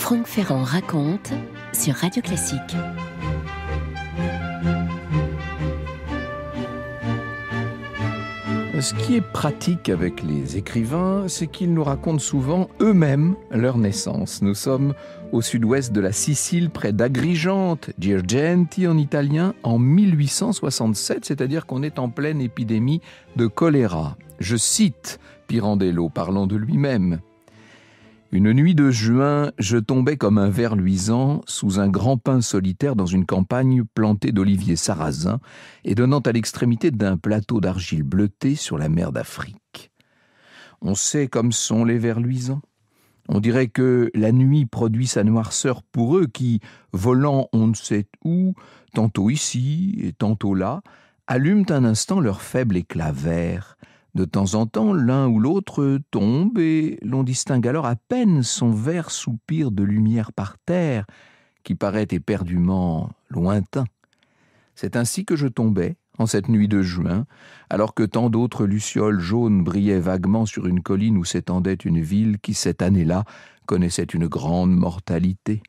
Franck Ferrand raconte sur Radio Classique. Ce qui est pratique avec les écrivains, c'est qu'ils nous racontent souvent eux-mêmes leur naissance. Nous sommes au sud-ouest de la Sicile, près d'Agrigente, Girgenti en italien, en 1867, c'est-à-dire qu'on est en pleine épidémie de choléra. Je cite Pirandello parlant de lui-même. Une nuit de juin, je tombais comme un ver luisant sous un grand pin solitaire dans une campagne plantée d'oliviers sarrasins et donnant à l'extrémité d'un plateau d'argile bleutée sur la mer d'Afrique. On sait comme sont les vers luisants. On dirait que la nuit produit sa noirceur pour eux qui, volant on ne sait où, tantôt ici et tantôt là, allument un instant leur faible éclat vert. De temps en temps, l'un ou l'autre tombe et l'on distingue alors à peine son vert soupir de lumière par terre qui paraît éperdument lointain. C'est ainsi que je tombais, en cette nuit de juin, alors que tant d'autres lucioles jaunes brillaient vaguement sur une colline où s'étendait une ville qui, cette année-là, connaissait une grande mortalité.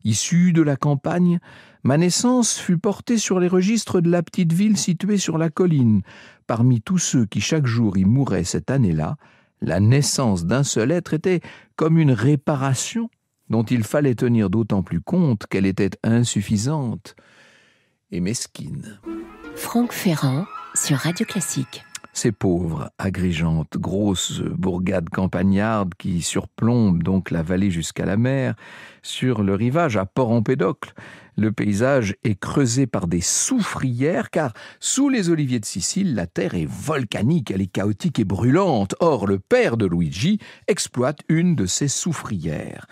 Issue de la campagne, ma naissance fut portée sur les registres de la petite ville située sur la colline. Parmi tous ceux qui chaque jour y mouraient cette année-là, la naissance d'un seul être était comme une réparation dont il fallait tenir d'autant plus compte qu'elle était insuffisante et mesquine. Franck Ferrand sur Radio Classique. Ces pauvres, Agrigente, grosse bourgade campagnarde qui surplombe donc la vallée jusqu'à la mer, sur le rivage à Port-Empédocle, le paysage est creusé par des soufrières car sous les oliviers de Sicile, la terre est volcanique, elle est chaotique et brûlante. Or, le père de Luigi exploite une de ces soufrières.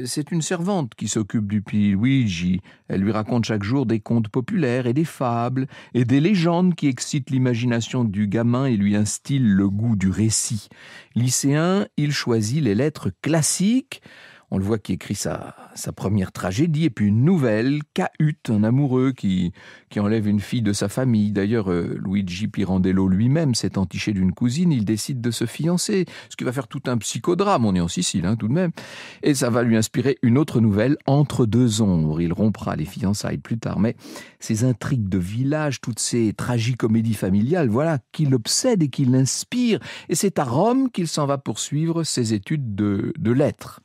C'est une servante qui s'occupe du petit Luigi. Elle lui raconte chaque jour des contes populaires et des fables et des légendes qui excitent l'imagination du gamin et lui instillent le goût du récit. Lycéen, il choisit les lettres classiques. On le voit qui écrit sa première tragédie, et puis une nouvelle, Cahute, un amoureux qui enlève une fille de sa famille. D'ailleurs, Luigi Pirandello lui-même s'est entiché d'une cousine, il décide de se fiancer, ce qui va faire tout un psychodrame, on est en Sicile tout de même, et ça va lui inspirer une autre nouvelle, Entre deux ombres. Il rompra les fiançailles plus tard, mais ces intrigues de village, toutes ces tragicomédies familiales, voilà, qui l'obsèdent et qui l'inspirent, et c'est à Rome qu'il s'en va poursuivre ses études de lettres.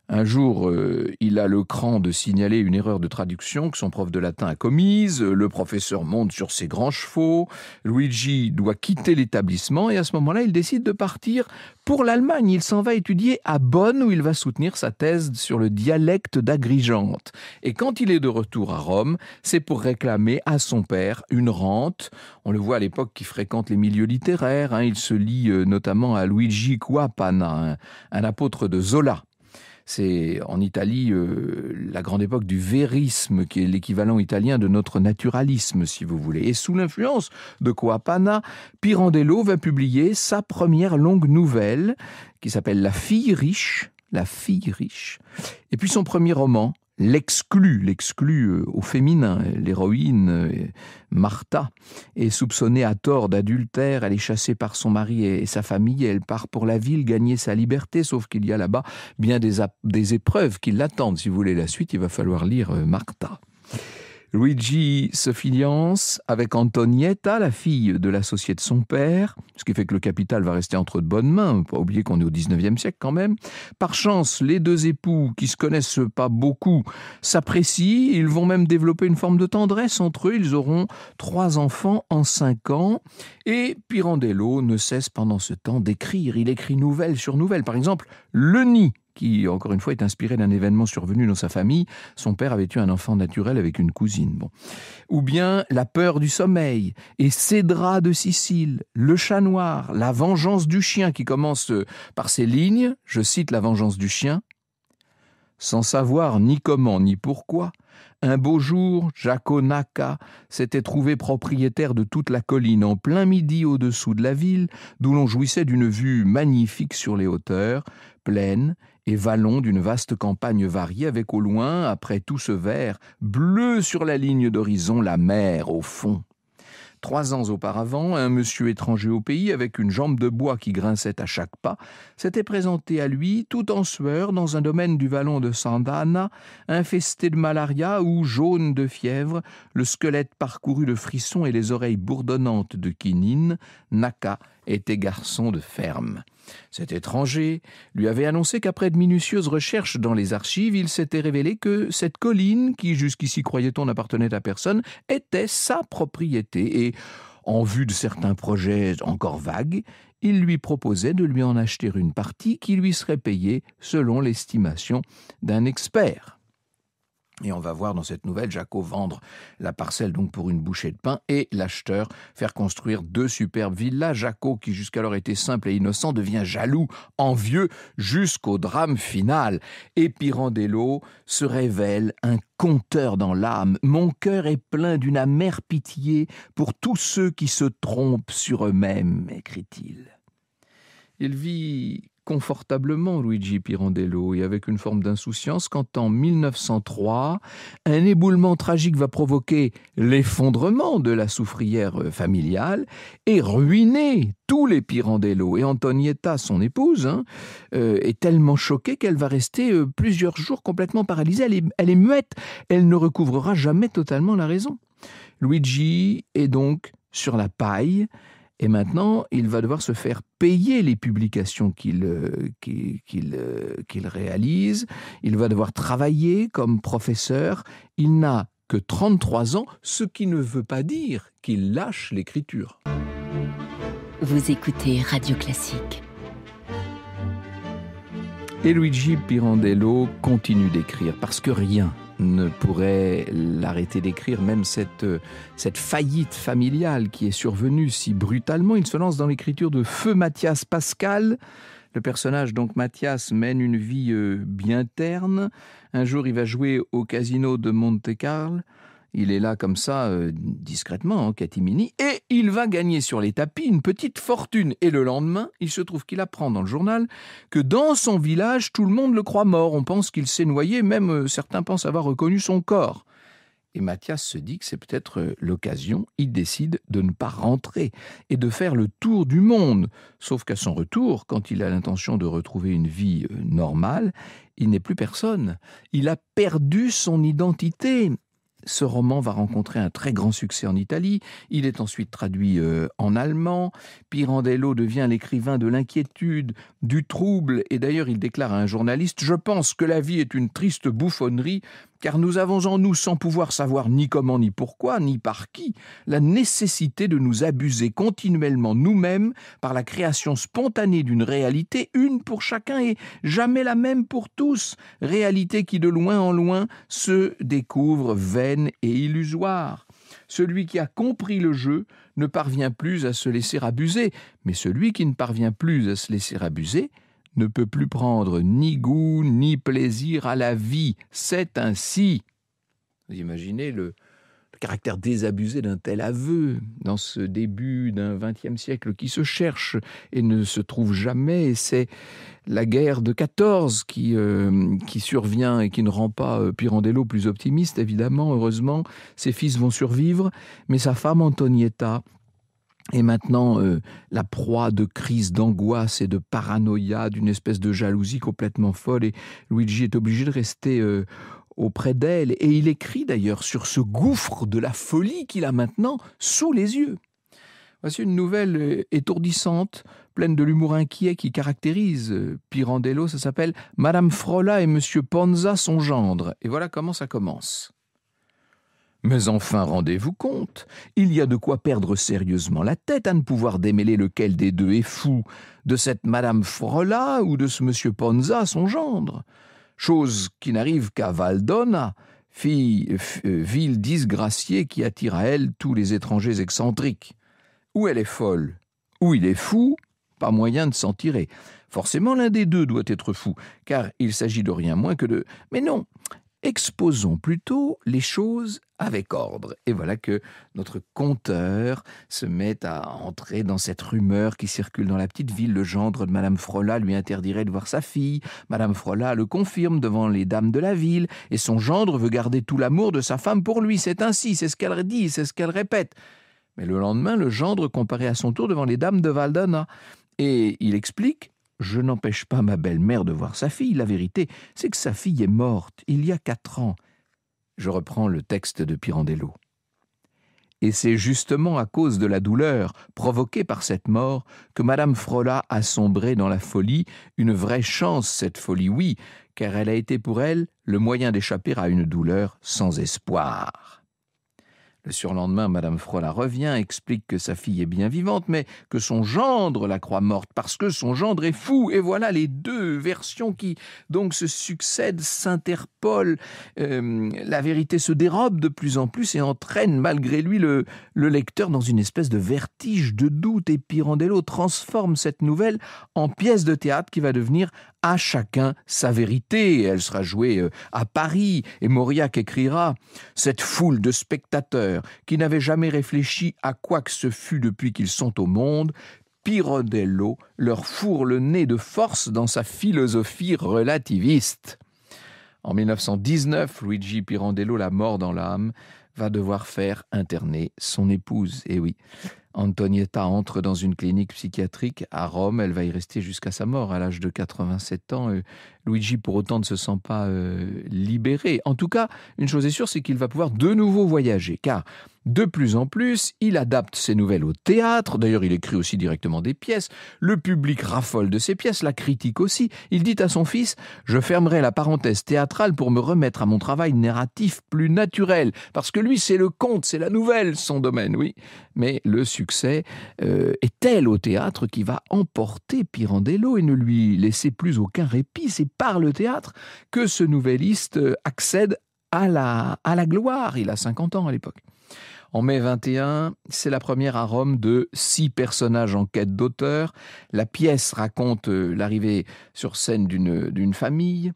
Un jour, il a le cran de signaler une erreur de traduction que son prof de latin a commise. Le professeur monte sur ses grands chevaux. Luigi doit quitter l'établissement et à ce moment-là, il décide de partir pour l'Allemagne. Il s'en va étudier à Bonn où il va soutenir sa thèse sur le dialecte d'Agrigente. Et quand il est de retour à Rome, c'est pour réclamer à son père une rente. On le voit à l'époque qui fréquente les milieux littéraires. Il se lie notamment à Luigi Quapana, un apôtre de Zola. C'est en Italie la grande époque du vérisme, qui est l'équivalent italien de notre naturalisme, si vous voulez. Et sous l'influence de Quapana, Pirandello va publier sa première longue nouvelle, qui s'appelle La fille riche. Et puis son premier roman, L'exclu au féminin. L'héroïne, Martha, est soupçonnée à tort d'adultère. Elle est chassée par son mari et sa famille. Elle part pour la ville gagner sa liberté, sauf qu'il y a là-bas bien des épreuves qui l'attendent. Si vous voulez la suite, il va falloir lire Martha. Luigi se fiance avec Antonietta, la fille de l'associé de son père, ce qui fait que le capital va rester entre de bonnes mains. Pas oublier qu'on est au 19e siècle quand même. Par chance, les deux époux, qui se connaissent pas beaucoup, s'apprécient. Ils vont même développer une forme de tendresse entre eux. Ils auront 3 enfants en 5 ans. Et Pirandello ne cesse pendant ce temps d'écrire. Il écrit nouvelle sur nouvelle. Par exemple, Le Nid, qui, encore une fois, est inspiré d'un événement survenu dans sa famille. Son père avait eu un enfant naturel avec une cousine. Ou bien La peur du sommeil, et Cédra de Sicile, Le chat noir, La vengeance du chien, qui commence par ces lignes, je cite La vengeance du chien. Sans savoir ni comment ni pourquoi, un beau jour, Jaco Naca s'était trouvé propriétaire de toute la colline en plein midi au-dessous de la ville, d'où l'on jouissait d'une vue magnifique sur les hauteurs, plaines et vallons d'une vaste campagne variée, avec au loin, après tout ce vert, bleu sur la ligne d'horizon, la mer au fond. 3 ans auparavant, un monsieur étranger au pays, avec une jambe de bois qui grinçait à chaque pas, s'était présenté à lui, tout en sueur, dans un domaine du vallon de Sandana, infesté de malaria ou jaune de fièvre, le squelette parcouru de frissons et les oreilles bourdonnantes de quinine. Naka était garçon de ferme. Cet étranger lui avait annoncé qu'après de minutieuses recherches dans les archives, il s'était révélé que cette colline, qui jusqu'ici croyait-on n'appartenait à personne, était sa propriété et, en vue de certains projets encore vagues, il lui proposait de lui en acheter une partie qui lui serait payée selon l'estimation d'un expert. Et on va voir dans cette nouvelle Jaco vendre la parcelle donc pour une bouchée de pain et l'acheteur faire construire 2 superbes villas. Jaco, qui jusqu'alors était simple et innocent, devient jaloux, envieux, jusqu'au drame final. Et Pirandello se révèle un conteur dans l'âme. « Mon cœur est plein d'une amère pitié pour tous ceux qui se trompent sur eux-mêmes », écrit-il. Il vit confortablement Luigi Pirandello et avec une forme d'insouciance quand en 1903, un éboulement tragique va provoquer l'effondrement de la soufrière familiale et ruiner tous les Pirandello. Et Antonietta, son épouse, est tellement choquée qu'elle va rester plusieurs jours complètement paralysée. Elle est muette, elle ne recouvrera jamais totalement la raison. Luigi est donc sur la paille. Et maintenant, il va devoir se faire payer les publications qu'il réalise. Il va devoir travailler comme professeur. Il n'a que 33 ans, ce qui ne veut pas dire qu'il lâche l'écriture. Vous écoutez Radio Classique. Et Luigi Pirandello continue d'écrire parce que rien ne pourrait l'arrêter d'écrire, même cette faillite familiale qui est survenue si brutalement. Il se lance dans l'écriture de Feu Mathias Pascal. Le personnage, donc Mathias, mène une vie bien terne. Un jour, il va jouer au casino de Monte-Carlo. Il est là comme ça, discrètement, en catimini, et il va gagner sur les tapis une petite fortune. Et le lendemain, il se trouve qu'il apprend dans le journal que dans son village, tout le monde le croit mort. On pense qu'il s'est noyé, même certains pensent avoir reconnu son corps. Et Mathias se dit que c'est peut-être l'occasion. Il décide de ne pas rentrer et de faire le tour du monde. Sauf qu'à son retour, quand il a l'intention de retrouver une vie normale, il n'est plus personne. Il a perdu son identité. Ce roman va rencontrer un très grand succès en Italie. Il est ensuite traduit en allemand. Pirandello devient l'écrivain de l'inquiétude, du trouble. Et d'ailleurs, il déclare à un journaliste « Je pense que la vie est une triste bouffonnerie, car nous avons en nous, sans pouvoir savoir ni comment, ni pourquoi, ni par qui, la nécessité de nous abuser continuellement nous-mêmes par la création spontanée d'une réalité, une pour chacun et jamais la même pour tous. Réalité qui, de loin en loin, se découvre vaine et illusoire. Celui qui a compris le jeu ne parvient plus à se laisser abuser, mais celui qui ne parvient plus à se laisser abuser ne peut plus prendre ni goût ni plaisir à la vie. C'est ainsi. » Vous imaginez le caractère désabusé d'un tel aveu dans ce début d'un XXe siècle qui se cherche et ne se trouve jamais. C'est la guerre de 14 qui survient et qui ne rend pas Pirandello plus optimiste, évidemment. Heureusement, ses fils vont survivre, mais sa femme Antonietta est maintenant la proie de crises d'angoisse et de paranoïa, d'une espèce de jalousie complètement folle. Et Luigi est obligé de rester auprès d'elle. Et il écrit d'ailleurs sur ce gouffre de la folie qu'il a maintenant sous les yeux. Voici une nouvelle étourdissante, pleine de l'humour inquiet qui caractérise Pirandello. Ça s'appelle « Madame Frola et Monsieur Ponza, son gendre ». Et voilà comment ça commence. Mais enfin, rendez-vous compte, il y a de quoi perdre sérieusement la tête à ne pouvoir démêler lequel des deux est fou, de cette Madame Frola ou de ce Monsieur Ponza, son gendre. Chose qui n'arrive qu'à Valdona, ville disgraciée qui attire à elle tous les étrangers excentriques. Ou elle est folle, ou il est fou, pas moyen de s'en tirer. Forcément, l'un des deux doit être fou, car il s'agit de rien moins que de... Mais non, exposons plutôt les choses avec ordre. Et voilà que notre conteur se met à entrer dans cette rumeur qui circule dans la petite ville. Le gendre de Madame Frola lui interdirait de voir sa fille. Madame Frola le confirme devant les dames de la ville. Et son gendre veut garder tout l'amour de sa femme pour lui. C'est ainsi, c'est ce qu'elle dit, c'est ce qu'elle répète. Mais le lendemain, le gendre comparaît à son tour devant les dames de Valdana. Et il explique « Je n'empêche pas ma belle-mère de voir sa fille. La vérité, c'est que sa fille est morte il y a 4 ans. » Je reprends le texte de Pirandello. Et c'est justement à cause de la douleur provoquée par cette mort que Madame Frola a sombré dans la folie. Une vraie chance, cette folie, oui, car elle a été pour elle le moyen d'échapper à une douleur sans espoir. Le surlendemain, Madame Frola revient, explique que sa fille est bien vivante, mais que son gendre la croit morte, parce que son gendre est fou. Et voilà les 2 versions qui donc se succèdent, s'interpolent. La vérité se dérobe de plus en plus et entraîne malgré lui le lecteur dans une espèce de vertige, de doute. Et Pirandello transforme cette nouvelle en pièce de théâtre qui va devenir à chacun sa vérité. Elle sera jouée à Paris et Mauriac écrira « Cette foule de spectateurs qui n'avaient jamais réfléchi à quoi que ce fût depuis qu'ils sont au monde, Pirandello leur fourre le nez de force dans sa philosophie relativiste. » En 1919, Luigi Pirandello, la mort dans l'âme, va devoir faire interner son épouse. Et oui, Antonietta entre dans une clinique psychiatrique à Rome. Elle va y rester jusqu'à sa mort à l'âge de 87 ans. Luigi, pour autant, ne se sent pas libéré. En tout cas, une chose est sûre, c'est qu'il va pouvoir de nouveau voyager, car de plus en plus, il adapte ses nouvelles au théâtre. D'ailleurs, il écrit aussi directement des pièces. Le public raffole de ses pièces, la critique aussi. Il dit à son fils « Je fermerai la parenthèse théâtrale pour me remettre à mon travail narratif plus naturel. » Parce que lui, c'est le conte, c'est la nouvelle, son domaine, oui. Mais le succès est tel au théâtre qu'il va emporter Pirandello et ne lui laisser plus aucun répit. C'est par le théâtre que ce nouvelliste accède à la gloire. Il a 50 ans à l'époque. En mai 21, c'est la première à Rome de 6 personnages en quête d'auteur. La pièce raconte l'arrivée sur scène d'une famille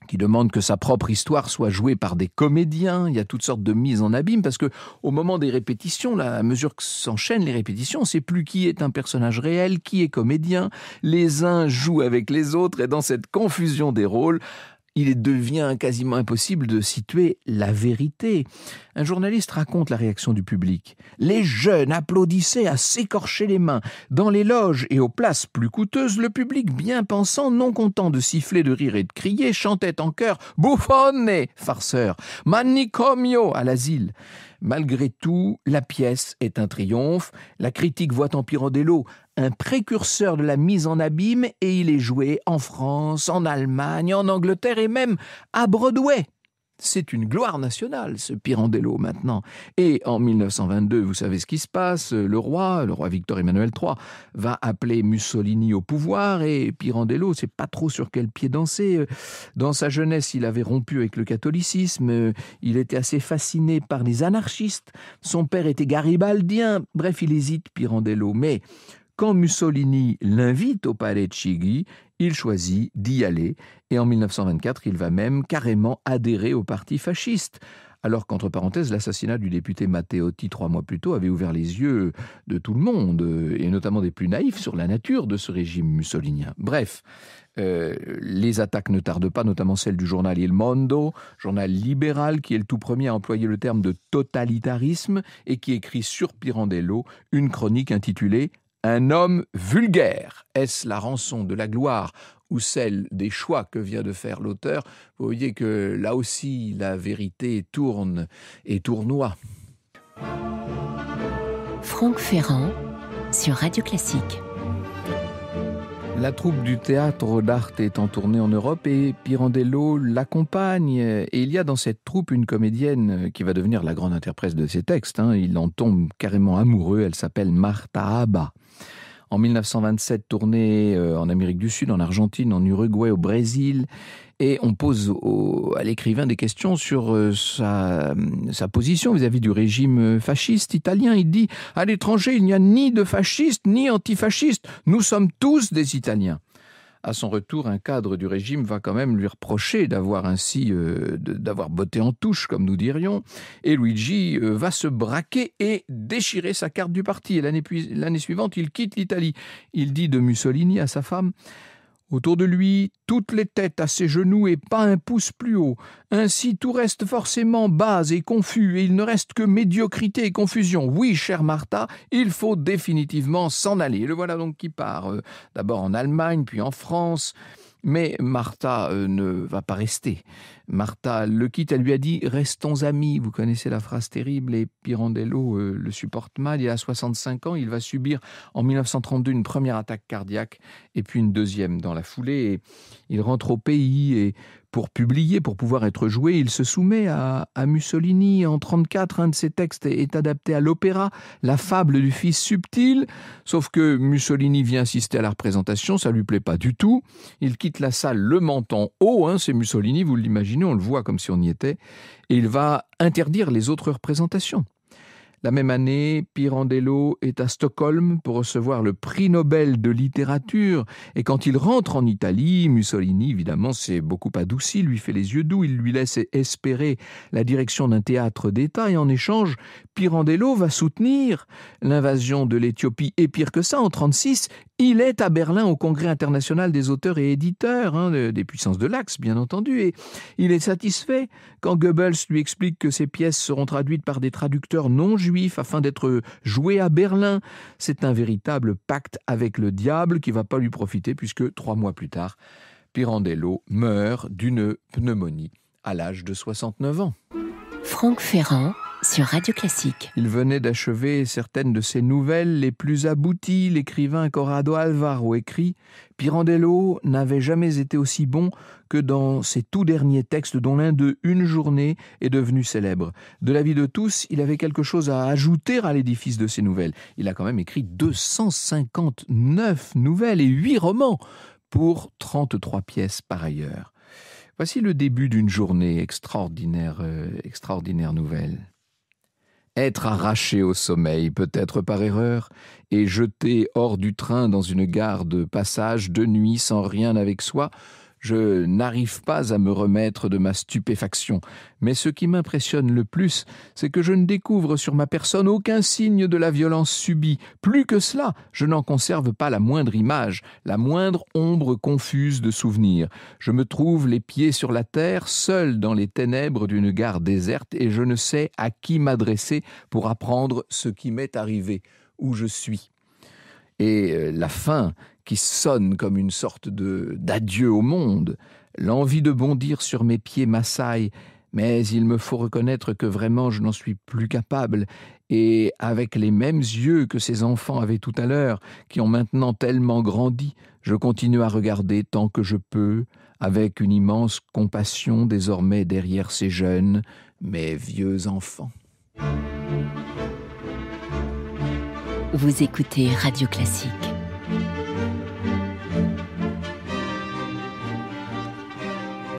qui demande que sa propre histoire soit jouée par des comédiens. Il y a toutes sortes de mises en abîme parce que au moment des répétitions, à mesure que s'enchaînent les répétitions, on ne sait plus qui est un personnage réel, qui est comédien. Les uns jouent avec les autres et dans cette confusion des rôles, il devient quasiment impossible de situer la vérité. Un journaliste raconte la réaction du public. Les jeunes applaudissaient à s'écorcher les mains. Dans les loges et aux places plus coûteuses, le public bien pensant, non content de siffler, de rire et de crier, chantait en chœur « Buffone !» farceur, « Manicomio !» à l'asile. Malgré tout, la pièce est un triomphe. La critique voit en Pirandello un précurseur de la mise en abîme et il est joué en France, en Allemagne, en Angleterre et même à Broadway. C'est une gloire nationale, ce Pirandello, maintenant. Et en 1922, vous savez ce qui se passe, le roi Victor Emmanuel III, va appeler Mussolini au pouvoir et Pirandello ne sait pas trop sur quel pied danser. Dans sa jeunesse, il avait rompu avec le catholicisme, il était assez fasciné par les anarchistes, son père était garibaldien, bref, il hésite, Pirandello. Mais quand Mussolini l'invite au palais de Chigi, il choisit d'y aller et en 1924, il va même carrément adhérer au parti fasciste. Alors qu'entre parenthèses, l'assassinat du député Matteotti 3 mois plus tôt avait ouvert les yeux de tout le monde, et notamment des plus naïfs, sur la nature de ce régime mussolinien. Bref, les attaques ne tardent pas, notamment celle du journal Il Mondo, journal libéral qui est le tout premier à employer le terme de totalitarisme et qui écrit sur Pirandello une chronique intitulée « Un homme vulgaire ». Est-ce la rançon de la gloire ou celle des choix que vient de faire l'auteur? Vous voyez que là aussi, la vérité tourne et tournoie. Franck Ferrand sur Radio Classique. La troupe du théâtre d'Arte est en tournée en Europe et Pirandello l'accompagne. Et il y a dans cette troupe une comédienne qui va devenir la grande interprète de ses textes. Il en tombe carrément amoureux. Elle s'appelle Martha Aba. En 1927, tournée en Amérique du Sud, en Argentine, en Uruguay, au Brésil. Et on pose à l'écrivain des questions sur sa position vis-à-vis du régime fasciste italien. Il dit « À l'étranger, il n'y a ni de fascistes ni antifascistes. Nous sommes tous des Italiens ». À son retour, un cadre du régime va quand même lui reprocher d'avoir ainsi d'avoir botté en touche, comme nous dirions. Et Luigi va se braquer et déchirer sa carte du parti. Et l'année suivante, il quitte l'Italie. Il dit de Mussolini à sa femme « Autour de lui, toutes les têtes à ses genoux et pas un pouce plus haut. Ainsi, tout reste forcément bas et confus, et il ne reste que médiocrité et confusion. Oui, chère Martha, il faut définitivement s'en aller. Le voilà donc qui part, d'abord en Allemagne, puis en France. Mais Martha ne va pas rester. Martha le quitte, elle lui a dit « Restons amis ». Vous connaissez la phrase terrible et Pirandello le supporte mal. Il a 65 ans, il va subir en 1932 une première attaque cardiaque et puis une deuxième dans la foulée. Et il rentre au pays et pour publier, pour pouvoir être joué, il se soumet à Mussolini. En 1934, un de ses textes est adapté à l'opéra, La fable du fils subtil. Sauf que Mussolini vient assister à la représentation, ça lui plaît pas du tout. Il quitte la salle le menton haut, c'est Mussolini, vous l'imaginez, on le voit comme si on y était. Et il va interdire les autres représentations. La même année, Pirandello est à Stockholm pour recevoir le prix Nobel de littérature. Et quand il rentre en Italie, Mussolini, évidemment, s'est beaucoup adouci, lui fait les yeux doux, il lui laisse espérer la direction d'un théâtre d'État. Et en échange, Pirandello va soutenir l'invasion de l'Éthiopie. Et pire que ça, en 1936, il est à Berlin au Congrès international des auteurs et éditeurs, des puissances de l'Axe, bien entendu. Et il est satisfait quand Goebbels lui explique que ses pièces seront traduites par des traducteurs non juifs afin d'être jouées à Berlin. C'est un véritable pacte avec le diable qui ne va pas lui profiter puisque 3 mois plus tard, Pirandello meurt d'une pneumonie à l'âge de 69 ans. Franck Ferrand sur Radio Classique. Il venait d'achever certaines de ses nouvelles les plus abouties. L'écrivain Corrado Alvaro écrit « Pirandello n'avait jamais été aussi bon que dans ses tout derniers textes, dont l'un de Une journée est devenu célèbre. De l'avis de tous, il avait quelque chose à ajouter à l'édifice de ses nouvelles. Il a quand même écrit 259 nouvelles et 8 romans pour 33 pièces par ailleurs. Voici le début d'une journée extraordinaire nouvelle. Être arraché au sommeil, peut-être par erreur, et jeté hors du train dans une gare de passage de nuit sans rien avec soi, je n'arrive pas à me remettre de ma stupéfaction. Mais ce qui m'impressionne le plus, c'est que je ne découvre sur ma personne aucun signe de la violence subie. Plus que cela, je n'en conserve pas la moindre image, la moindre ombre confuse de souvenir. Je me trouve les pieds sur la terre, seul dans les ténèbres d'une gare déserte, et je ne sais à qui m'adresser pour apprendre ce qui m'est arrivé, où je suis. Et la fin qui sonne comme une sorte d'adieu au monde. L'envie de bondir sur mes pieds m'assaille, mais il me faut reconnaître que vraiment je n'en suis plus capable. Et avec les mêmes yeux que ces enfants avaient tout à l'heure, qui ont maintenant tellement grandi, je continue à regarder tant que je peux, avec une immense compassion désormais derrière ces jeunes, mais vieux enfants. Vous écoutez Radio Classique.